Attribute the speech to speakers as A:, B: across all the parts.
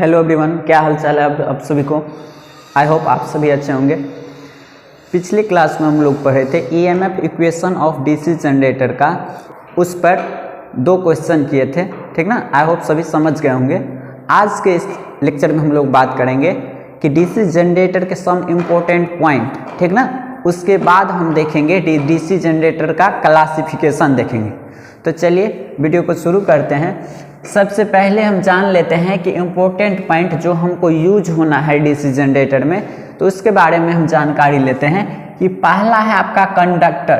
A: Hello everyone, क्या हाल चाल है आप सभी को। आई होप आप सभी अच्छे होंगे। पिछली क्लास में हम लोग पढ़े थे EMF equation of DC generator का, उस पर 2 क्वेश्चन किए थे, ठीक ना। आई होप सभी समझ गए होंगे। आज के इस लेक्चर में हम लोग बात करेंगे कि डीसी जनरेटर के सम इम्पोर्टेंट पॉइंट, ठीक ना। उसके बाद हम देखेंगे डीसी जनरेटर का क्लासिफिकेशन देखेंगे। तो चलिए वीडियो को शुरू करते हैं। सबसे पहले हम जान लेते हैं कि इम्पोर्टेंट पॉइंट जो हमको यूज होना है डीसी जनरेटर में, तो उसके बारे में हम जानकारी लेते हैं कि पहला है आपका कंडक्टर।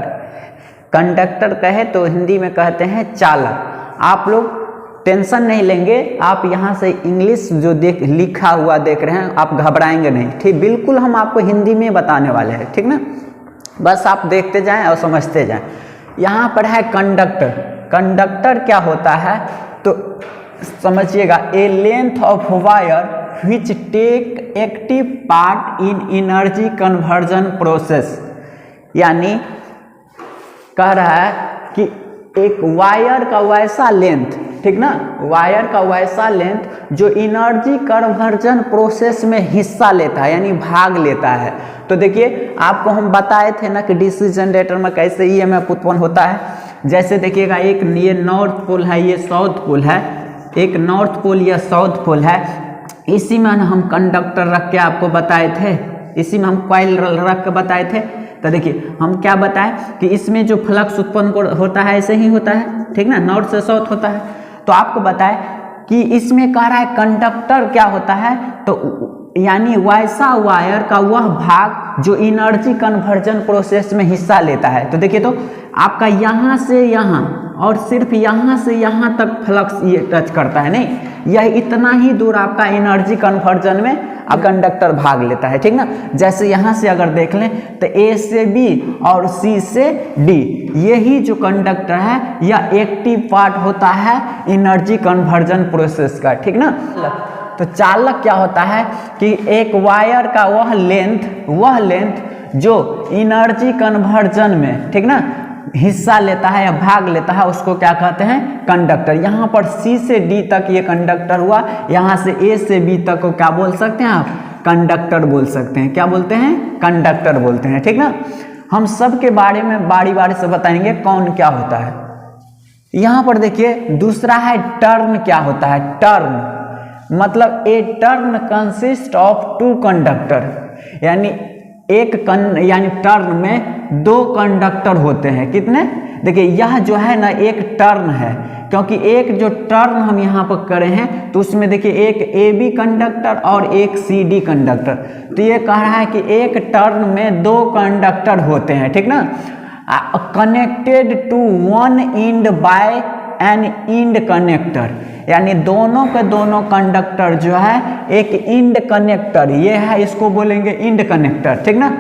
A: कंडक्टर कहे तो हिंदी में कहते हैं चालक। आप लोग टेंशन नहीं लेंगे, आप यहाँ से इंग्लिश जो लिखा हुआ देख रहे हैं आप घबराएंगे नहीं, ठीक। बिल्कुल हम आपको हिंदी में बताने वाले हैं, ठीक ना। बस आप देखते जाएं और समझते जाएं। यहाँ पर है कंडक्टर। कंडक्टर क्या होता है तो समझिएगा, a length of wire which take active part in energy conversion process. यानी कह रहा है कि एक वायर का वैसा लेंथ, ठीक ना, वायर का वैसा लेंथ जो एनर्जी कन्वर्जन प्रोसेस में हिस्सा लेता है, यानी भाग लेता है। तो देखिए आपको हम बताए थे ना कि डीसी जनरेटर में कैसे ईएमएफ उत्पन्न होता है। जैसे देखिएगा, एक ये नॉर्थ पोल है, ये साउथ पोल है, एक नॉर्थ पोल या साउथ पोल है। इसी में हम कंडक्टर रख के आपको बताए थे, इसी में हम कॉइल रख के बताए थे। तो देखिए हम क्या बताएं कि इसमें जो फ्लक्स उत्पन्न होता है ऐसे ही होता है, ठीक ना, नॉर्थ से साउथ होता है। तो आपको बताएं कि इसमें कह रहा है कंडक्टर क्या होता है, तो यानी वैसा वायर का वह भाग जो एनर्जी कन्वर्जन प्रोसेस में हिस्सा लेता है। तो देखिए, तो आपका यहाँ से यहाँ और सिर्फ यहाँ से यहाँ तक फ्लक्स ये टच करता है, नहीं, यह इतना ही दूर आपका एनर्जी कन्वर्जन में अब कंडक्टर भाग लेता है, ठीक ना। जैसे यहाँ से अगर देख लें तो ए से बी और सी से डी, यही जो कंडक्टर है यह एक्टिव पार्ट होता है एनर्जी कन्वर्जन प्रोसेस का, ठीक ना। तो चालक क्या होता है कि एक वायर का वह लेंथ जो एनर्जी कन्वर्जन में, ठीक ना, हिस्सा लेता है या भाग लेता है, उसको क्या कहते हैं, कंडक्टर। यहाँ पर सी से डी तक ये कंडक्टर हुआ, यहाँ से ए से बी तक को क्या बोल सकते हैं आप, कंडक्टर बोल सकते हैं। क्या बोलते हैं, कंडक्टर बोलते हैं, ठीक ना। हम सब के बारे में बारी बारी से बताएंगे कौन क्या होता है। यहाँ पर देखिए दूसरा है टर्न। क्या होता है टर्न, मतलब ए टर्न कंसिस्ट ऑफ 2 कंडक्टर, यानी यानी टर्न में 2 कंडक्टर होते हैं। कितने, देखिए यह जो है ना एक टर्न है, क्योंकि एक जो टर्न हम यहाँ पर करे हैं तो उसमें देखिए एक ए बी कंडक्टर और एक सी डी कंडक्टर। तो ये कह रहा है कि एक टर्न में 2 कंडक्टर होते हैं, ठीक ना, connected to one end by an end connector, यानी दोनों के दोनों कंडक्टर जो है एक इंड कनेक्टर, ये है, इसको बोलेंगे इंड कनेक्टर, ठीक ना।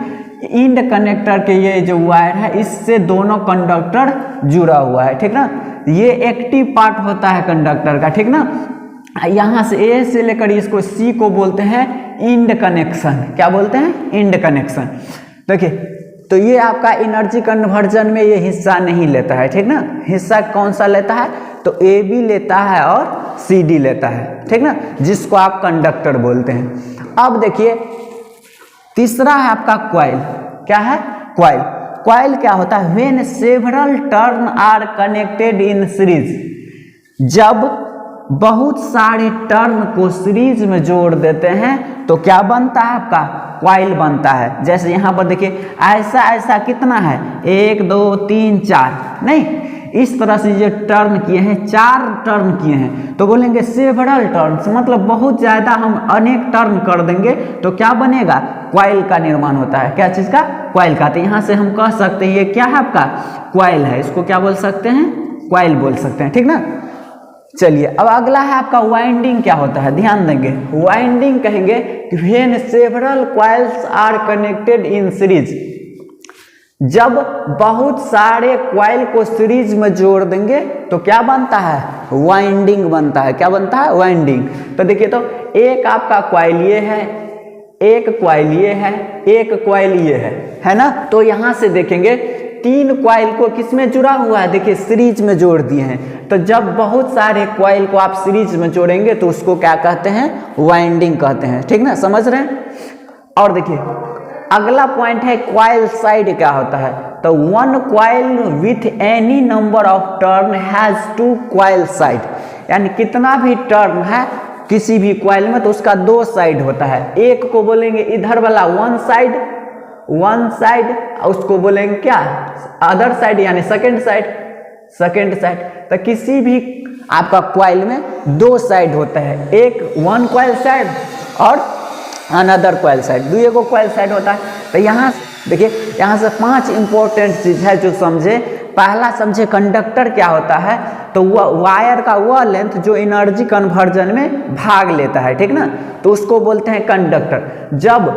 A: इंड कनेक्टर के ये जो वायर है इससे दोनों कंडक्टर जुड़ा हुआ है, ठीक ना। ये एक्टिव पार्ट होता है कंडक्टर का, ठीक ना। यहाँ से ए से लेकर इसको सी को बोलते हैं इंड कनेक्शन। क्या बोलते हैं, इंड कनेक्शन। देखिए तो ये आपका एनर्जी कन्वर्जन में ये हिस्सा नहीं लेता है, ठीक ना। हिस्सा कौन सा लेता है, तो ए बी लेता है और सी डी लेता है, ठीक ना, जिसको आप कंडक्टर बोलते हैं। अब देखिए तीसरा है आपका कॉइल। क्या है, कॉइल। कॉइल क्या होता है, when several turn are connected in series. जब बहुत सारे टर्न को सीरीज में जोड़ देते हैं तो क्या बनता है, आपका कॉइल बनता है। जैसे यहाँ पर देखिए ऐसा ऐसा कितना है, 1 2 3 4, नहीं, इस तरह से जो टर्न किए हैं, 4 टर्न किए हैं, तो बोलेंगे सेवरल टर्न्स, मतलब बहुत ज़्यादा हम अनेक टर्न कर देंगे तो क्या बनेगा, कॉइल का निर्माण होता है। क्या चीज़ का, कॉइल का। तो यहाँ से हम कह सकते हैं ये क्या है, आपका कॉइल है, इसको क्या बोल सकते हैं, कॉइल बोल सकते हैं, ठीक ना। चलिए अब अगला है आपका वाइंडिंग। क्या होता है, ध्यान देंगे, वाइंडिंग कहेंगे when several coils are connected in series. जब बहुत सारे कॉइल को सीरीज में जोड़ देंगे तो क्या बनता है, वाइंडिंग बनता है। क्या बनता है, वाइंडिंग। तो देखिए, तो एक आपका कॉइल ये है, एक कॉइल ये है, एक कॉइल ये है ना। तो यहाँ से देखेंगे तीन कॉइल को किसमें जुड़ा हुआ है, देखिए सीरीज में जोड़ दिए हैं। तो जब बहुत सारे कॉइल को आप सीरीज में जोड़ेंगे तो उसको क्या कहते हैं, वाइंडिंग कहते हैं, ठीक ना, समझ रहे हैं। और देखिए अगला पॉइंट है कॉइल साइड क्या होता है। तो one coil with any number of turn has two coil side, यानी कितना भी टर्न है किसी भी कॉइल में तो उसका दो साइड होता है। एक को बोलेंगे इधर वाला वन साइड, उसको बोलेंगे क्या, अदर साइड यानी सेकंड साइड। तो किसी भी आपका कॉइल में दो साइड होता है, एक वन कॉइल साइड और अनदर कॉइल साइड, दो को कॉइल साइड होता है। तो यहाँ देखिए यहाँ से 5 इंपॉर्टेंट चीज है जो समझे। पहला समझे कंडक्टर क्या होता है, तो वह वायर का वह लेंथ जो एनर्जी कन्वर्जन में भाग लेता है, ठीक ना, तो उसको बोलते हैं कंडक्टर। जब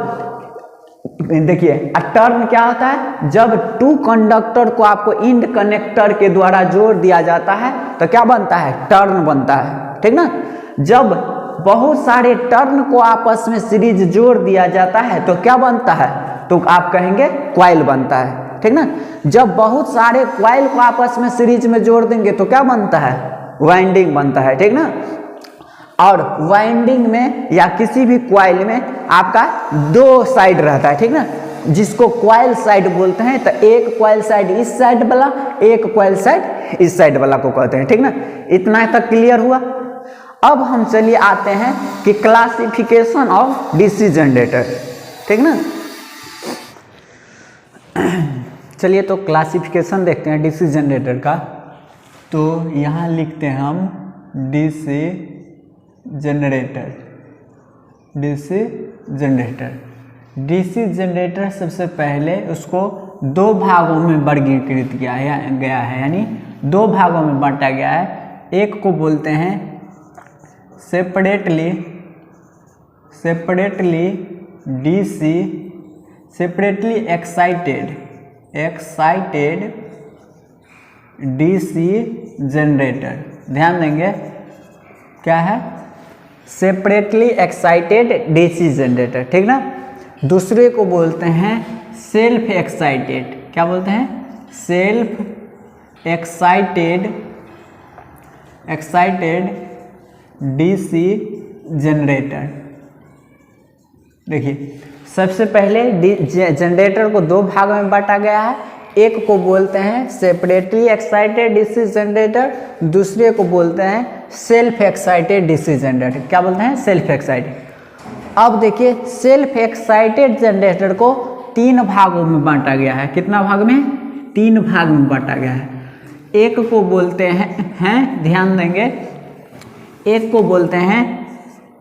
A: देखिए टर्न क्या होता है, जब टू कंडक्टर को आपको इंड कनेक्टर के द्वारा जोड़ दिया जाता है तो क्या बनता है, टर्न बनता है, ठीक ना। जब बहुत सारे टर्न को आपस में सीरीज जोड़ दिया जाता है तो क्या बनता है, तो आप कहेंगे कॉइल बनता है, ठीक ना। जब बहुत सारे कॉइल को आपस में सीरीज में जोड़ देंगे तो क्या बनता है, वाइंडिंग बनता है, ठीक ना। और वाइंडिंग में या किसी भी कॉइल में आपका दो साइड रहता है, ठीक ना, जिसको कॉइल साइड बोलते हैं। तो एक कॉइल साइड इस साइड वाला, एक कॉइल साइड इस साइड वाला को कहते हैं, ठीक ना। इतना तक क्लियर हुआ। अब हम चलिए आते हैं कि क्लासिफिकेशन ऑफ डीसी जनरेटर, ठीक ना। चलिए तो क्लासिफिकेशन देखते हैं डीसी जनरेटर का। तो यहाँ लिखते हैं हम डीसी जनरेटर सबसे पहले उसको दो भागों में वर्गीकृत किया गया है, यानी दो भागों में बांटा गया है। एक को बोलते हैं separately DC separately excited DC generator. ध्यान देंगे क्या है, सेपरेटली एक्साइटेड डीसी जनरेटर, ठीक ना। दूसरे को बोलते हैं सेल्फ एक्साइटेड, क्या बोलते हैं, सेल्फ एक्साइटेड डीसी जनरेटर। देखिए सबसे पहले जनरेटर को दो भागों में बांटा गया है। एक को बोलते हैं सेपरेटली एक्साइटेड डीसी जनरेटर, दूसरे को बोलते हैं सेल्फ एक्साइटेड डीसी जनरेटर। क्या बोलते हैं, सेल्फ एक्साइटेड। अब देखिए सेल्फ एक्साइटेड जनरेटर को तीन भागों में बांटा गया है। कितना भाग में, तीन भाग में बांटा गया है। एक को बोलते हैं ध्यान देंगे, एक को बोलते हैं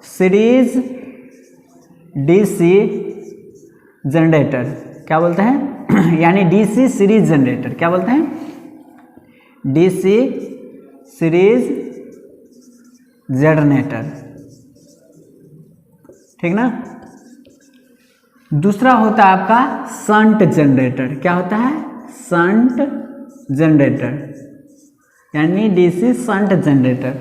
A: सीरीज डीसी जनरेटर। क्या बोलते हैं, यानी डीसी सीरीज जनरेटर। क्या बोलते हैं, डीसी सीरीज जनरेटर, ठीक ना। दूसरा होता है आपका शंट जनरेटर। क्या होता है, शंट जनरेटर, यानी डीसी शंट जनरेटर।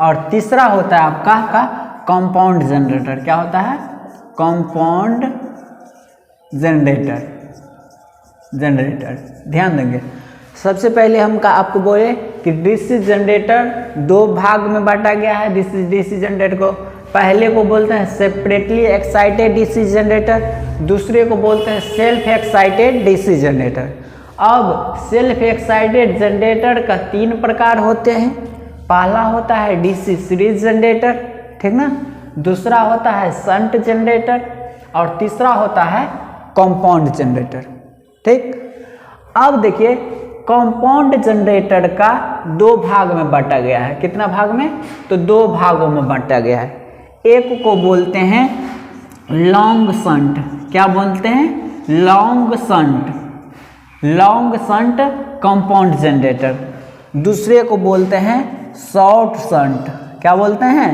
A: और तीसरा होता है आपका कंपाउंड जनरेटर। क्या होता है, कंपाउंड जनरेटर। ध्यान देंगे। सबसे पहले हम आपको बोले कि डीसी जनरेटर दो भाग में बांटा गया है। डीसी जनरेटर को पहले को बोलते हैं सेपरेटली एक्साइटेड डीसी जनरेटर, दूसरे को बोलते हैं सेल्फ एक्साइटेड डीसी जनरेटर। अब सेल्फ एक्साइटेड जनरेटर का तीन प्रकार होते हैं। पहला होता है डीसी सीरीज जनरेटर, ठीक ना, दूसरा होता है शंट जनरेटर और तीसरा होता है कंपाउंड जनरेटर, ठीक। अब देखिए कंपाउंड जनरेटर का दो भाग में बांटा गया है। कितना भाग में, तो दो भागों में बांटा गया है। एक को बोलते हैं लॉन्ग शंट। क्या बोलते हैं, लॉन्ग शंट कंपाउंड जनरेटर। दूसरे को बोलते हैं शॉर्ट शंट। क्या बोलते हैं,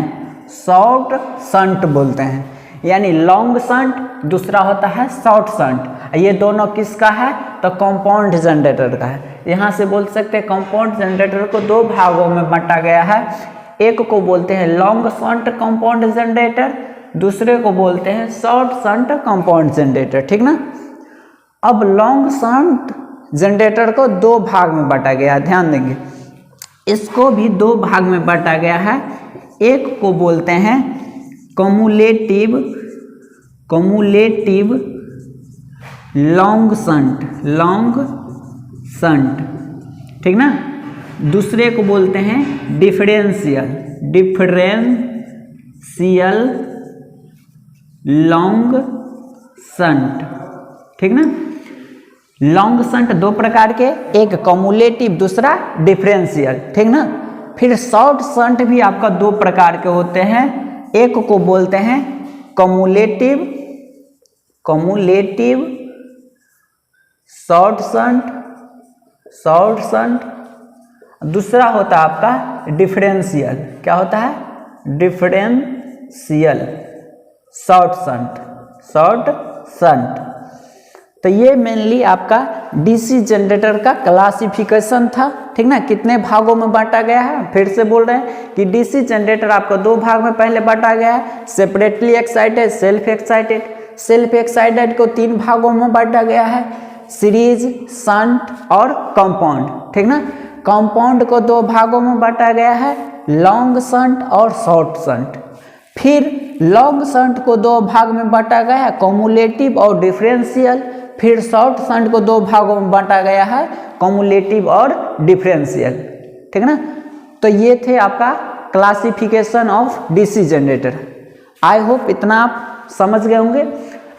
A: शॉर्ट शंट बोलते हैं, यानी लॉन्ग शंट, दूसरा होता है शॉर्ट शंट। ये दोनों किसका है, तो कंपाउंड जनरेटर का है। यहाँ से बोल सकते हैं कंपाउंड जनरेटर को दो भागों में बांटा गया है। एक को बोलते हैं लॉन्ग शंट कंपाउंड जनरेटर, दूसरे को बोलते हैं शॉर्ट शंट कंपाउंड जनरेटर, ठीक ना। अब लॉन्ग शंट जनरेटर को दो भाग में बांटा गया है, ध्यान देंगे। इसको भी दो भाग में बांटा गया है। एक को बोलते हैं कम्युलेटिव लॉन्ग शंट, ठीक ना। दूसरे को बोलते हैं डिफरेंशियल लॉन्ग शंट, ठीक ना। लॉन्ग शंट दो प्रकार के, एक कम्युलेटिव दूसरा डिफरेंशियल, ठीक ना। फिर शॉर्ट शंट भी आपका दो प्रकार के होते हैं। एक को बोलते हैं कम्युलेटिव शॉर्ट शंट, दूसरा होता है आपका डिफरेंशियल। क्या होता है? Differential short shunt. तो ये मेनली आपका डीसी जनरेटर का क्लासिफिकेशन था, ठीक ना। कितने भागों में बांटा गया है, फिर से बोल रहे हैं कि डीसी जनरेटर आपको दो भाग में पहले बांटा गया है, separately excited, self excited. Self excited को तीन भागों में बांटा गया है, सीरीज, शंट और कंपाउंड, ठीक ना। कंपाउंड को दो भागों में बांटा गया है, लॉन्ग शंट और शॉर्ट शंट। फिर लॉन्ग शंट को दो भाग में बांटा गया है, कम्युलेटिव और डिफरेंशियल। फिर शॉर्ट शंट को दो भागों में बांटा गया है, कम्युलेटिव और डिफरेंशियल, ठीक ना। तो ये थे आपका classification of DC generator. I hope इतना आप समझ गए होंगे।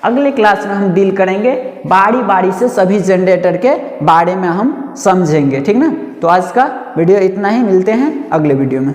A: अगले क्लास में हम डील करेंगे बारी बारी से सभी जनरेटर के बारे में हम समझेंगे, ठीक ना। तो आज का वीडियो इतना ही, मिलते हैं अगले वीडियो में।